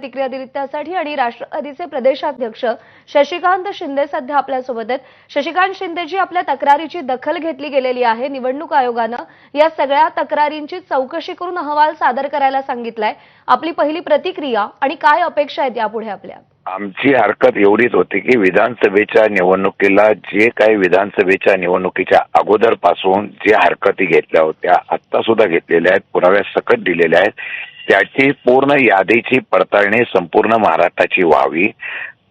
प्रतिक्रिया दिली त्यासाठी। आणि राष्ट्रवादीचे प्रदेशाध्यक्ष शशिकांत शिंदे सध्या आपल्यासोबत आहेत। शशिकांत शिंदेजी, आपल्या तक्रारीची दखल घेतली गेलेली आहे। निवडणूक आयोगानं या सगळ्या तक्रारींची चौकशी करून अहवाल सादर करायला सांगितलाय। आपली पहिली प्रतिक्रिया आणि काय अपेक्षा आहेत यापुढे आपल्या? आमची हरकत एवढीच होती की विधानसभेच्या निवडणुकीला जे काही विधानसभेच्या निवडणुकीच्या अगोदरपासून जे हरकती घेतल्या होत्या, आता सुद्धा घेतलेल्या आहेत, पुराव्यासकट दिलेल्या आहेत, त्याची पूर्ण यादीची पडताळणी संपूर्ण महाराष्ट्राची व्हावी।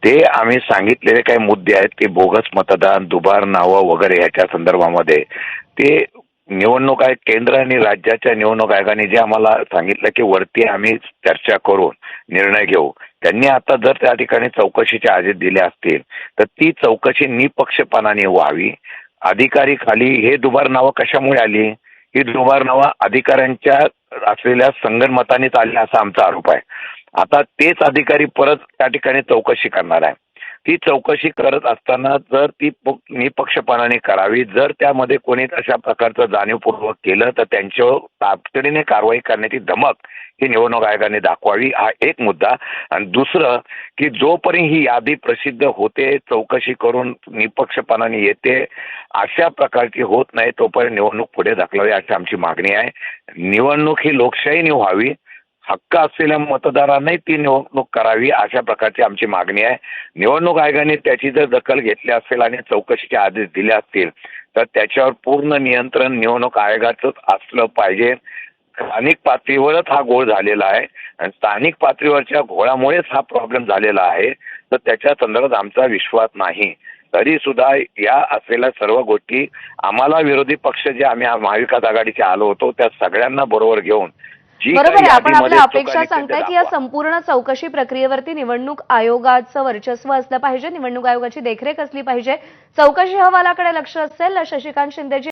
ते आम्ही सांगितलेले काही मुद्दे आहेत की बोगस मतदान, दुबार नावं वगैरे ह्याच्या संदर्भामध्ये ते निवडणूक आयोग केंद्र आणि राज्याच्या निवडणूक आयोगाने जे आम्हाला सांगितलं की वरती आम्ही चर्चा करून निर्णय घेऊ, त्यांनी आता जर त्या ठिकाणी चौकशीचे आदेश दिले असतील तर ती चौकशी निपक्षपाताने व्हावी। अधिकारी खाली हे दुबार नावं कशामुळे आली? ही दुबार नावं अधिकाऱ्यांच्या असलेल्या संगनमतानेच आली असा आमचा आरोप आहे। आता तेच अधिकारी परत त्या ठिकाणी चौकशी करणार आहे। ती चौकशी करत असताना जर ती निपक्षपाताने करावी, जर त्यामध्ये कोणी अशा प्रकारचं जाणीवपूर्वक केलं तर त्यांच्यावर तातडीने कारवाई करण्याची धमक ही निवडणूक आयोगाने दाखवावी, हा एक मुद्दा। आणि दुसरं की जोपर्यंत ही यादी प्रसिद्ध होते, चौकशी करून निपक्षपाताने येते, अशा प्रकारची होत नाही तोपर्यंत निवडणूक पुढे ढकलावी अशी आमची मागणी आहे। निवडणूक ही लोकशाहीने व्हावी, हक्क असलेल्या मतदारांनाही ती निवडणूक करावी अशा प्रकारची आमची मागणी आहे। निवडणूक आयोगाने त्याची जर दखल घेतली असेल आणि चौकशीचे आदेश दिले असतील तर त्याच्यावर पूर्ण नियंत्रण निवडणूक आयोगाचंच असलं पाहिजे। स्थानिक पातळीवरच हा घोळ झालेला आहे आणि स्थानिक पातळीवरच्या घोळामुळेच हा प्रॉब्लेम झालेला आहे, तर त्याच्या संदर्भात आमचा विश्वास नाही। तरी सुद्धा या असलेल्या सर्व गोष्टी आम्हाला विरोधी पक्ष जे आम्ही महाविकास आघाडीचे आलो होतो त्या सगळ्यांना बरोबर घेऊन बरोबर आहे, आपण आपल्या अपेक्षा सांगताय की या संपूर्ण चौकशी प्रक्रियेवरती निवडणूक आयोगाचं वर्चस्व असलं पाहिजे, निवडणूक आयोगाची देखरेख असली पाहिजे, चौकशी अहवालाकडे लक्ष असेल। शशिकांत शिंदेजी